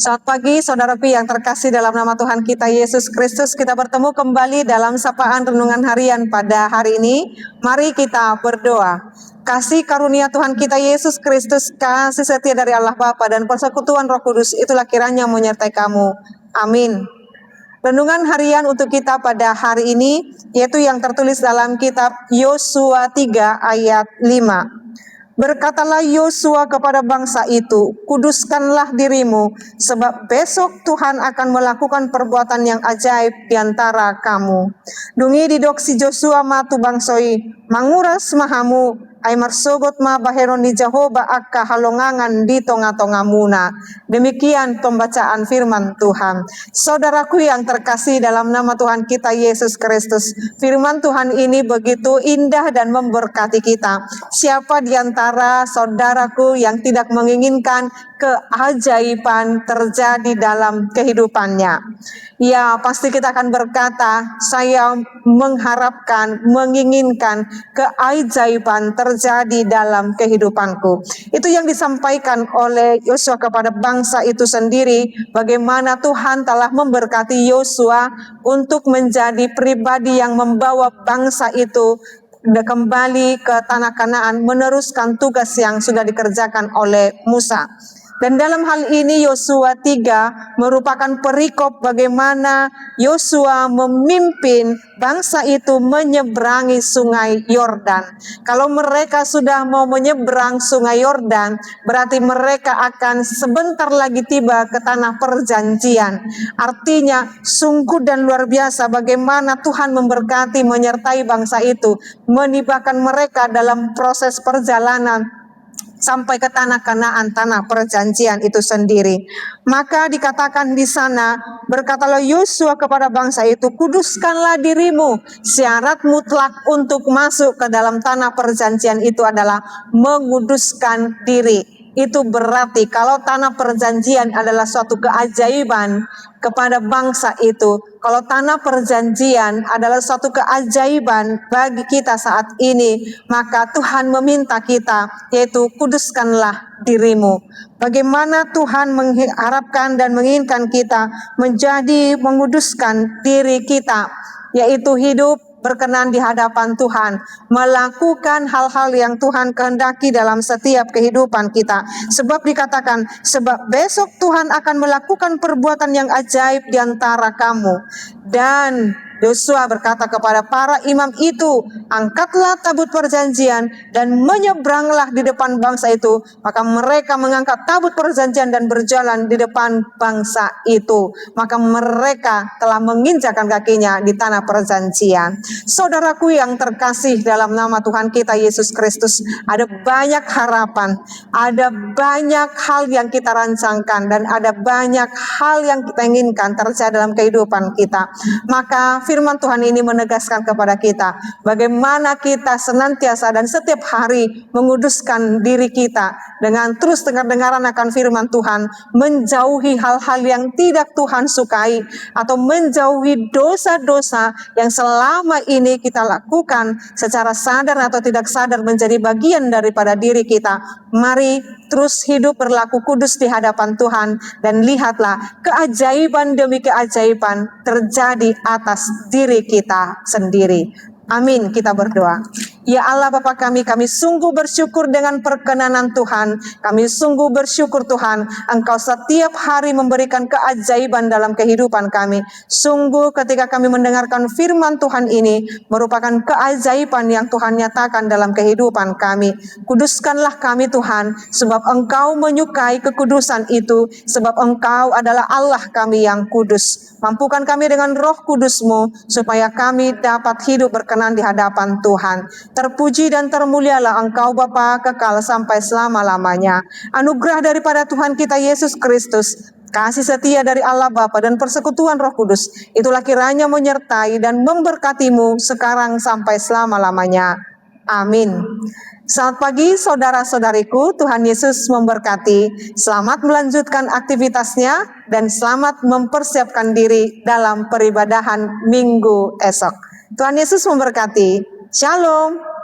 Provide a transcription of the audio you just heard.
Selamat pagi saudaraku yang terkasih dalam nama Tuhan kita Yesus Kristus. Kita bertemu kembali dalam sapaan renungan harian pada hari ini. Mari kita berdoa. Kasih karunia Tuhan kita Yesus Kristus, kasih setia dari Allah Bapa dan persekutuan Roh Kudus itulah kiranya menyertai kamu. Amin. Renungan harian untuk kita pada hari ini yaitu yang tertulis dalam kitab Yosua 3 ayat 5. Berkatalah Yosua kepada bangsa itu, kuduskanlah dirimu, sebab besok Tuhan akan melakukan perbuatan yang ajaib di antara kamu. Dungi didoksi Joshua matu bangsoi, manguras mahamu, ay marsogot ma baheron ni Jehovah akka halongangan di tonga-tonga muna. Demikian pembacaan firman Tuhan. Saudaraku yang terkasih dalam nama Tuhan kita Yesus Kristus, firman Tuhan ini begitu indah dan memberkati kita. Siapa di antara saudaraku yang tidak menginginkan keajaiban terjadi dalam kehidupannya? Ya, pasti kita akan berkata, saya mengharapkan, menginginkan keajaiban terjadi dalam kehidupanku. Itu yang disampaikan oleh Yosua kepada bangsa itu sendiri, bagaimana Tuhan telah memberkati Yosua untuk menjadi pribadi yang membawa bangsa itu kembali ke tanah Kanaan, meneruskan tugas yang sudah dikerjakan oleh Musa. Dan dalam hal ini Yosua 3 merupakan perikop bagaimana Yosua memimpin bangsa itu menyeberangi sungai Yordan. Kalau mereka sudah mau menyeberang sungai Yordan, berarti mereka akan sebentar lagi tiba ke tanah perjanjian. Artinya sungguh dan luar biasa bagaimana Tuhan memberkati, menyertai bangsa itu, menibahkan mereka dalam proses perjalanan sampai ke tanah Kanaan, tanah perjanjian itu sendiri. Maka dikatakan di sana, berkatalah Yosua kepada bangsa itu, kuduskanlah dirimu. Syarat mutlak untuk masuk ke dalam tanah perjanjian itu adalah menguduskan diri. Itu berarti kalau tanah perjanjian adalah suatu keajaiban kepada bangsa itu, kalau tanah perjanjian adalah suatu keajaiban bagi kita saat ini, maka Tuhan meminta kita, yaitu kuduskanlah dirimu. Bagaimana Tuhan mengharapkan dan menginginkan kita menjadi menguduskan diri kita, yaitu hidup berkenan di hadapan Tuhan, melakukan hal-hal yang Tuhan kehendaki dalam setiap kehidupan kita. Sebab dikatakan, sebab besok Tuhan akan melakukan perbuatan yang ajaib di antara kamu. Dan Yosua berkata kepada para imam itu, angkatlah tabut perjanjian dan menyeberanglah di depan bangsa itu. Maka mereka mengangkat tabut perjanjian dan berjalan di depan bangsa itu. Maka mereka telah menginjakkan kakinya di tanah perjanjian. Saudaraku yang terkasih dalam nama Tuhan kita Yesus Kristus, ada banyak harapan, ada banyak hal yang kita rancangkan, dan ada banyak hal yang kita inginkan terjadi dalam kehidupan kita. Maka firman Tuhan ini menegaskan kepada kita bagaimana kita senantiasa dan setiap hari menguduskan diri kita dengan terus dengar-dengaran akan firman Tuhan, menjauhi hal-hal yang tidak Tuhan sukai, atau menjauhi dosa-dosa yang selama ini kita lakukan secara sadar atau tidak sadar menjadi bagian daripada diri kita. Mari terus hidup berlaku kudus di hadapan Tuhan, dan lihatlah keajaiban demi keajaiban terjadi atas diri kita sendiri. Amin, kita berdoa. Ya Allah Bapa kami sungguh bersyukur dengan perkenanan Tuhan. Kami sungguh bersyukur Tuhan, Engkau setiap hari memberikan keajaiban dalam kehidupan kami. Sungguh ketika kami mendengarkan firman Tuhan ini, merupakan keajaiban yang Tuhan nyatakan dalam kehidupan kami. Kuduskanlah kami Tuhan, sebab Engkau menyukai kekudusan itu, sebab Engkau adalah Allah kami yang kudus. Mampukan kami dengan Roh Kudus-Mu, supaya kami dapat hidup berkenan di hadapan Tuhan. Terpuji dan termulialah Engkau Bapa kekal sampai selama-lamanya. Anugerah daripada Tuhan kita Yesus Kristus, kasih setia dari Allah Bapa dan persekutuan Roh Kudus, itulah kiranya menyertai dan memberkatimu sekarang sampai selama-lamanya. Amin. Selamat pagi saudara-saudariku, Tuhan Yesus memberkati. Selamat melanjutkan aktivitasnya dan selamat mempersiapkan diri dalam peribadahan minggu esok. Tuhan Yesus memberkati. Shalom.